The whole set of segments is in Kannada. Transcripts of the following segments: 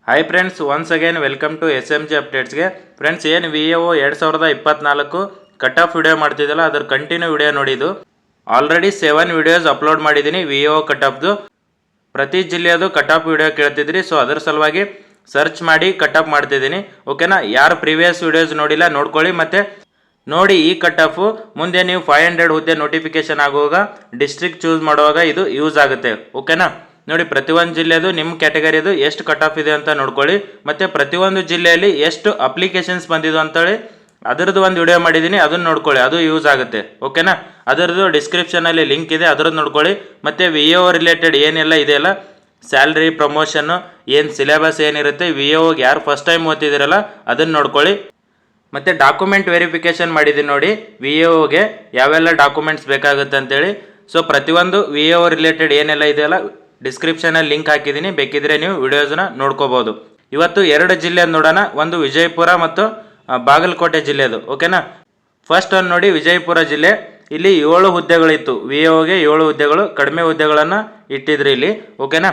Hi friends, once again welcome to SMG ಅಪ್ಡೇಟ್ಸ್ಗೆ. ಫ್ರೆಂಡ್ಸ್, ಏನು VAO 2024 ಕಟ್ ಆಫ್ ವಿಡಿಯೋ ಮಾಡ್ತಿದ್ದಲ್ಲ, ಅದ್ರ ಕಂಟಿನ್ಯೂ ವಿಡಿಯೋ ನೋಡಿದ್ದು. ಆಲ್ರೆಡಿ 7 ವಿಡಿಯೋಸ್ ಅಪ್ಲೋಡ್ ಮಾಡಿದ್ದೀನಿ VAO ಕಟ್ ಆಫ್ದು. ಪ್ರತಿ ಜಿಲ್ಲೆಯದು ಕಟ್ ಆಫ್ ವಿಡಿಯೋ ಕೇಳ್ತಿದ್ರಿ, ಸೊ ಅದರ ಸಲುವಾಗಿ ಸರ್ಚ್ ಮಾಡಿ ಕಟ್ ಆಫ್ ಮಾಡ್ತಿದ್ದೀನಿ. ಓಕೆನಾ? ಯಾರು ಪ್ರೀವಿಯಸ್ ವಿಡಿಯೋಸ್ ನೋಡಿಲ್ಲ ನೋಡ್ಕೊಳ್ಳಿ. ಮತ್ತು ನೋಡಿ, ಈ ಕಟ್ ಆಫು ಮುಂದೆ ನೀವು 500 ಹುದ್ದೆ ನೋಟಿಫಿಕೇಶನ್ ಆಗುವಾಗ ಡಿಸ್ಟ್ರಿಕ್ಟ್ ಚೂಸ್ ಮಾಡುವಾಗ ಇದು ಯೂಸ್ ಆಗುತ್ತೆ. ಓಕೆನಾ? ನೋಡಿ, ಪ್ರತಿಯೊಂದು ಜಿಲ್ಲೆದು ನಿಮ್ಮ ಕ್ಯಾಟಗರಿದು ಎಷ್ಟು ಕಟ್ ಆಫ್ ಇದೆ ಅಂತ ನೋಡ್ಕೊಳ್ಳಿ. ಮತ್ತು ಪ್ರತಿಯೊಂದು ಜಿಲ್ಲೆಯಲ್ಲಿ ಎಷ್ಟು ಅಪ್ಲಿಕೇಶನ್ಸ್ ಬಂದಿದ್ದು ಅಂತೇಳಿ ಅದರದ್ದು ಒಂದು ವಿಡಿಯೋ ಮಾಡಿದ್ದೀನಿ, ಅದನ್ನು ನೋಡ್ಕೊಳ್ಳಿ, ಅದು ಯೂಸ್ ಆಗುತ್ತೆ. ಓಕೆನಾ? ಅದರದ್ದು ಡಿಸ್ಕ್ರಿಪ್ಷನಲ್ಲಿ ಲಿಂಕ್ ಇದೆ, ಅದರದ್ದು ನೋಡ್ಕೊಳ್ಳಿ. ಮತ್ತು VAO ರಿಲೇಟೆಡ್ ಏನೆಲ್ಲ ಇದೆಯಲ್ಲ, ಸ್ಯಾಲ್ರಿ, ಪ್ರಮೋಷನ್ನು, ಏನು ಸಿಲೆಬಸ್ ಏನಿರುತ್ತೆ, VAOಗೆ ಯಾರು ಫಸ್ಟ್ ಟೈಮ್ ಓದ್ತಿದ್ದೀರಲ್ಲ ಅದನ್ನು ನೋಡ್ಕೊಳ್ಳಿ. ಮತ್ತು ಡಾಕ್ಯುಮೆಂಟ್ ವೆರಿಫಿಕೇಷನ್ ಮಾಡಿದ್ದೀನಿ ನೋಡಿ, VAOಗೆ ಯಾವೆಲ್ಲ ಡಾಕ್ಯುಮೆಂಟ್ಸ್ ಬೇಕಾಗುತ್ತೆ ಅಂತೇಳಿ. ಸೊ ಪ್ರತಿಯೊಂದು VAO ರಿಲೇಟೆಡ್ ಏನೆಲ್ಲ ಇದೆಯಲ್ಲ ಡಿಸ್ಕ್ರಿಪ್ಷನಲ್ಲಿ ಲಿಂಕ್ ಹಾಕಿದ್ದೀನಿ, ಬೇಕಿದ್ರೆ ನೀವು ವಿಡಿಯೋಸ್ನ ನೋಡ್ಕೋಬೋದು. ಇವತ್ತು 2 ಜಿಲ್ಲೆದು ನೋಡೋಣ, ಒಂದು ವಿಜಯಪುರ ಮತ್ತು ಬಾಗಲಕೋಟೆ ಜಿಲ್ಲೆದು. ಓಕೆನಾ? ಫಸ್ಟ್ ಒಂದು ನೋಡಿ, ವಿಜಯಪುರ ಜಿಲ್ಲೆ. ಇಲ್ಲಿ 7 ಹುದ್ದೆಗಳಿತ್ತು. VAOಗೆ 7 ಹುದ್ದೆಗಳು, ಕಡಿಮೆ ಹುದ್ದೆಗಳನ್ನು ಇಟ್ಟಿದ್ರು ಇಲ್ಲಿ. ಓಕೆನಾ?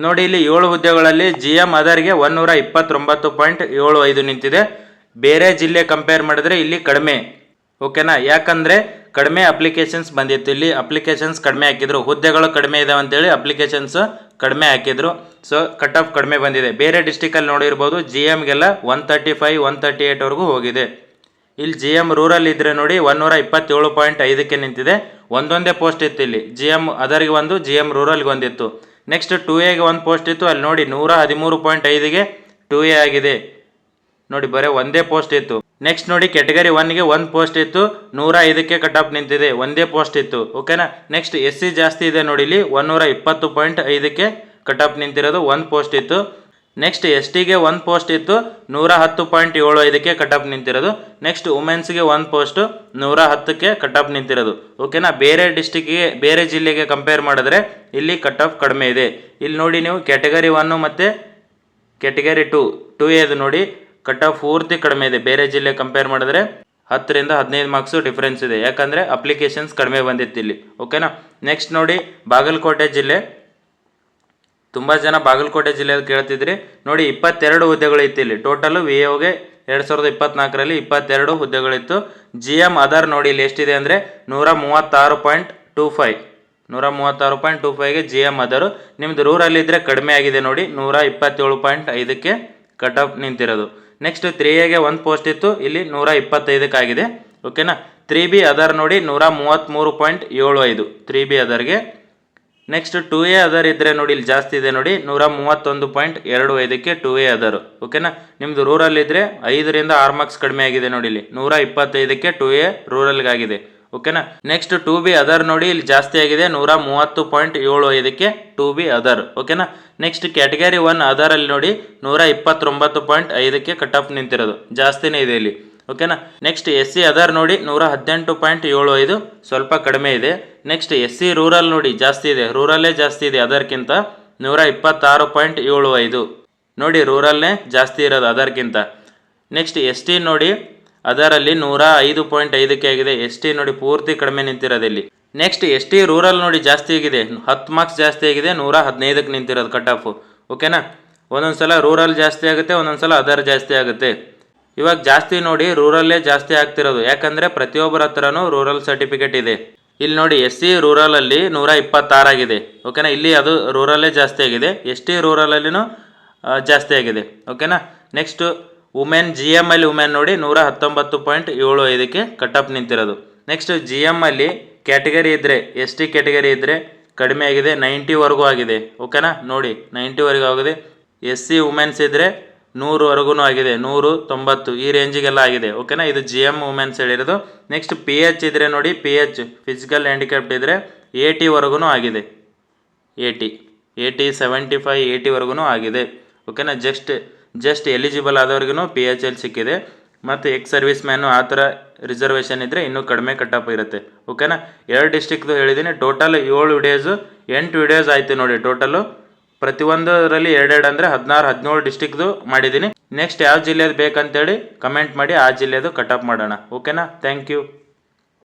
ನೋಡಿ, ಇಲ್ಲಿ 7 ಹುದ್ದೆಗಳಲ್ಲಿ GM ಅದರ್ಗೆ 129.75 ನಿಂತಿದೆ. ಬೇರೆ ಜಿಲ್ಲೆ ಕಂಪೇರ್ ಮಾಡಿದ್ರೆ ಇಲ್ಲಿ ಕಡಿಮೆ. ಓಕೆನಾ? ಯಾಕಂದರೆ ಕಡಿಮೆ ಅಪ್ಲಿಕೇಶನ್ಸ್ ಬಂದಿತ್ತು. ಇಲ್ಲಿ ಅಪ್ಲಿಕೇಶನ್ಸ್ ಕಡಿಮೆ ಹಾಕಿದ್ರು, ಹುದ್ದೆಗಳು ಕಡಿಮೆ ಇದಾವೆ ಅಂತೇಳಿ ಅಪ್ಲಿಕೇಶನ್ಸ್ ಕಡಿಮೆ ಹಾಕಿದ್ರು. ಸೊ ಕಟ್ ಆಫ್ ಕಡಿಮೆ ಬಂದಿದೆ. ಬೇರೆ ಡಿಸ್ಟಿಕಲ್ಲಿ ನೋಡಿರ್ಬೋದು, GMಗೆಲ್ಲ 135, 138ವರೆಗೂ ಹೋಗಿದೆ. ಇಲ್ಲಿ GM ರೂರಲ್ ಇದ್ರೆ ನೋಡಿ 127.5ಕ್ಕೆ ನಿಂತಿದೆ. ಒಂದೊಂದೇ ಪೋಸ್ಟ್ ಇತ್ತು ಇಲ್ಲಿ. GM ಅದರಿಗೆ ಒಂದು, GM ರೂರಲ್ಗೆ ಒಂದಿತ್ತು. ನೆಕ್ಸ್ಟ್ 2Aಗೆ ಒಂದು ಪೋಸ್ಟ್ ಇತ್ತು, ಅಲ್ಲಿ ನೋಡಿ 113.5ಗೆ 2A ಆಗಿದೆ. ನೋಡಿ, ಬರೀ ಒಂದೇ ಪೋಸ್ಟ್ ಇತ್ತು. ನೆಕ್ಸ್ಟ್ ನೋಡಿ, ಕ್ಯಾಟಗರಿ 1ಗೆ 1 ಪೋಸ್ಟ್ ಇತ್ತು, 105ಕ್ಕೆ ಕಟ್ ಆಫ್ ನಿಂತಿದೆ, ಒಂದೇ ಪೋಸ್ಟ್ ಇತ್ತು. ಓಕೆನಾ? ನೆಕ್ಸ್ಟ್ SC ಜಾಸ್ತಿ ಇದೆ ನೋಡಿ, ಇಲ್ಲಿ 120.5ಕ್ಕೆ ಕಟ್ ಆಫ್ ನಿಂತಿರೋದು, 1 ಪೋಸ್ಟ್ ಇತ್ತು. ನೆಕ್ಸ್ಟ್ STಗೆ 1 ಪೋಸ್ಟ್ ಇತ್ತು, 110.75ಕ್ಕೆ ಕಟ್ ಆಫ್ ನಿಂತಿರೋದು. ನೆಕ್ಸ್ಟ್ ವುಮೆನ್ಸ್ಗೆ 1 ಪೋಸ್ಟು, 110ಕ್ಕೆ ಕಟ್ ಆಫ್ ನಿಂತಿರೋದು. ಓಕೆನಾ? ಬೇರೆ ಡಿಸ್ಟಿಕ್ಗೆ, ಬೇರೆ ಜಿಲ್ಲೆಗೆ ಕಂಪೇರ್ ಮಾಡಿದ್ರೆ ಇಲ್ಲಿ ಕಟ್ ಆಫ್ ಕಡಿಮೆ ಇದೆ. ಇಲ್ಲಿ ನೋಡಿ, ನೀವು ಕ್ಯಾಟಗರಿ 1 ಮತ್ತು ಕ್ಯಾಟಗರಿ 2A ನೋಡಿ, ಕಟ್ ಆಫ್ ಪೂರ್ತಿ ಕಡಿಮೆ ಇದೆ. ಬೇರೆ ಜಿಲ್ಲೆ ಕಂಪೇರ್ ಮಾಡಿದ್ರೆ 10ರಿಂದ 15 ಮಾರ್ಕ್ಸು ಡಿಫ್ರೆನ್ಸ್ ಇದೆ, ಯಾಕಂದರೆ ಅಪ್ಲಿಕೇಶನ್ಸ್ ಕಡಿಮೆ ಬಂದಿತ್ತು ಇಲ್ಲಿ. ಓಕೆನಾ? ನೆಕ್ಸ್ಟ್ ನೋಡಿ, ಬಾಗಲಕೋಟೆ ಜಿಲ್ಲೆ. ತುಂಬ ಜನ ಬಾಗಲಕೋಟೆ ಜಿಲ್ಲೆಯಲ್ಲಿ ಕೇಳ್ತಿದ್ರಿ. ನೋಡಿ, 22 ಹುದ್ದೆಗಳಿತ್ತು ಇಲ್ಲಿ. ಟೋಟಲು VAOಗೆ 2024ರಲ್ಲಿ 22 ಹುದ್ದೆಗಳಿತ್ತು. GM ಅದರ್ ನೋಡಿ ಇಲ್ಲಿ ಎಷ್ಟಿದೆ ಅಂದರೆ 136.25. 136.25ಗೆ GM ಅದರು. ನಿಮ್ಮದು ರೂರಲ್ಲಿದ್ದರೆ ಕಡಿಮೆ ಆಗಿದೆ ನೋಡಿ, 127.5ಕ್ಕೆ ಕಟ್ ಆಫ್ ನಿಂತಿರೋದು. ನೆಕ್ಸ್ಟ್ 3Aಗೆ 1 ಪೋಸ್ಟ್ ಇತ್ತು, ಇಲ್ಲಿ 125ಕ್ಕೆ ಆಗಿದೆ. ಓಕೆನಾ? 3B ಅದರ್ ನೋಡಿ 133.75 3B ಅದರ್ಗೆ. ನೆಕ್ಸ್ಟ್ 2A ಅದರ್ ಇದ್ದರೆ ನೋಡಿ, ಇಲ್ಲಿ ಜಾಸ್ತಿ ಇದೆ ನೋಡಿ, 131.25ಕ್ಕೆ 2A ಅದರು. ಓಕೆನಾ? ನಿಮ್ಮದು ರೂರಲ್ಲಿದ್ದರೆ 5ರಿಂದ 6 ಮಾರ್ಕ್ಸ್ ಕಡಿಮೆ ಆಗಿದೆ ನೋಡಿ, ಇಲ್ಲಿ 125ಕ್ಕೆ 2A ರೂರಲ್ಗಾಗಿದೆ. ಓಕೆನಾ? ನೆಕ್ಸ್ಟ್ 2B ಅದರ್ ನೋಡಿ, ಇಲ್ಲಿ ಜಾಸ್ತಿ ಆಗಿದೆ, 130.75ಕ್ಕೆ 2B ಅದರ್. ಓಕೆನಾ? ನೆಕ್ಸ್ಟ್ ಕ್ಯಾಟಗರಿ 1 ಅದರಲ್ಲಿ ನೋಡಿ 129.5ಕ್ಕೆ ಕಟ್ ಆಫ್ ನಿಂತಿರೋದು, ಜಾಸ್ತಿನೇ ಇದೆ ಇಲ್ಲಿ. ಓಕೆನಾ? ನೆಕ್ಸ್ಟ್ SC ಅದರ್ ನೋಡಿ 118.75, ಸ್ವಲ್ಪ ಕಡಿಮೆ ಇದೆ. ನೆಕ್ಸ್ಟ್ SC ರೂರಲ್ ನೋಡಿ ಜಾಸ್ತಿ ಇದೆ, ರೂರಲ್ಲೇ ಜಾಸ್ತಿ ಇದೆ ಅದರ್ಕಿಂತ, 126.75 ನೋಡಿ, ರೂರಲ್ನೇ ಜಾಸ್ತಿ ಇರೋದು ಅದರ್ಕಿಂತ. ನೆಕ್ಸ್ಟ್ ST ನೋಡಿ, ಅದರಲ್ಲಿ 105.5ಕ್ಕೆ ಆಗಿದೆ. ST ನೋಡಿ ಪೂರ್ತಿ ಕಡಿಮೆ ನಿಂತಿರೋದು ಇಲ್ಲಿ. ನೆಕ್ಸ್ಟ್ ST ರೂರಲ್ ನೋಡಿ ಜಾಸ್ತಿ ಆಗಿದೆ, 10 ಮಾರ್ಕ್ಸ್ ಜಾಸ್ತಿ ಆಗಿದೆ, 115ಕ್ಕೆ ನಿಂತಿರೋದು ಕಟ್ ಆಫು. ಓಕೆನಾ? ಒಂದೊಂದು ಸಲ ರೂರಲ್ ಜಾಸ್ತಿ ಆಗುತ್ತೆ, ಒಂದೊಂದು ಸಲ ಅದರ್ ಜಾಸ್ತಿ ಆಗುತ್ತೆ. ಇವಾಗ ಜಾಸ್ತಿ ನೋಡಿ ರೂರಲ್ಲೇ ಜಾಸ್ತಿ ಆಗ್ತಿರೋದು, ಯಾಕಂದರೆ ಪ್ರತಿಯೊಬ್ಬರ ಹತ್ರನೂ ರೂರಲ್ ಸರ್ಟಿಫಿಕೇಟ್ ಇದೆ. ಇಲ್ಲಿ ನೋಡಿ, SC ರೂರಲಲ್ಲಿ 126 ಆಗಿದೆ. ಓಕೆನಾ? ಇಲ್ಲಿ ಅದು ರೂರಲ್ಲೇ ಜಾಸ್ತಿ ಆಗಿದೆ. ST ರೂರಲಲ್ಲಿನೂ ಜಾಸ್ತಿ ಆಗಿದೆ. ಓಕೆನಾ? ನೆಕ್ಸ್ಟ್ ವುಮೆನ್, GM ಅಲ್ಲಿ ವುಮೆನ್ ನೋಡಿ 119.75ಕ್ಕೆ ಕಟ್ ಆಫ್ ನಿಂತಿರೋದು. ನೆಕ್ಸ್ಟ್ GM ಅಲ್ಲಿ ಕ್ಯಾಟಗರಿ ಇದ್ದರೆ, ST ಕ್ಯಾಟಗರಿ ಇದ್ದರೆ ಕಡಿಮೆ ಆಗಿದೆ, 90ವರೆಗೂ ಆಗಿದೆ. ಓಕೆನಾ? ನೋಡಿ, 90ವರೆಗೂ ಆಗಿದೆ. SC ವುಮೆನ್ಸ್ ಇದ್ದರೆ 100ವರೆಗೂ ಆಗಿದೆ, 190 ಈ ರೇಂಜಿಗೆಲ್ಲ ಆಗಿದೆ. ಓಕೆನಾ? ಇದು GM ವುಮೆನ್ಸ್ ಹೇಳಿರೋದು. ನೆಕ್ಸ್ಟ್ PH ಇದ್ದರೆ ನೋಡಿ, PH ಫಿಸಿಕಲ್ ಹ್ಯಾಂಡಿಕ್ಯಾಪ್ಟ್ ಇದ್ದರೆ 80ವರೆಗೂ ಆಗಿದೆ, 80, 75, 80ವರೆಗೂ ಆಗಿದೆ. ಓಕೆನಾ? ಜಸ್ಟ್ ಎಲಿಜಿಬಲ್ ಆದವ್ರಿಗೂ PH ಅಲ್ಲಿ ಸಿಕ್ಕಿದೆ. ಮತ್ತು ಎಕ್ಸ್ ಸರ್ವಿಸ್ ಮ್ಯಾನು ಆ ಥರ ರಿಸರ್ವೇಷನ್ ಇದ್ದರೆ ಇನ್ನೂ ಕಡಿಮೆ ಕಟ್ ಆಫ್ ಇರುತ್ತೆ. ಓಕೆನಾ? 2 ಡಿಸ್ಟಿಕ್ದು ಹೇಳಿದ್ದೀನಿ. ಟೋಟಲ್ 7 ವಿಡಿಯೋಸು, 8 ವಿಡಿಯೋಸ್ ಆಯಿತು ನೋಡಿ ಟೋಟಲು. ಪ್ರತಿಯೊಂದರಲ್ಲಿ 2 ಅಂದರೆ 16, 17 ಡಿಸ್ಟಿಕ್ದು ಮಾಡಿದ್ದೀನಿ. ನೆಕ್ಸ್ಟ್ ಯಾವ ಜಿಲ್ಲೆದು ಬೇಕಂತೇಳಿ ಕಮೆಂಟ್ ಮಾಡಿ, ಆ ಜಿಲ್ಲೆದು ಕಟ್ ಆಫ್ ಮಾಡೋಣ. ಓಕೆನಾ? Thank you.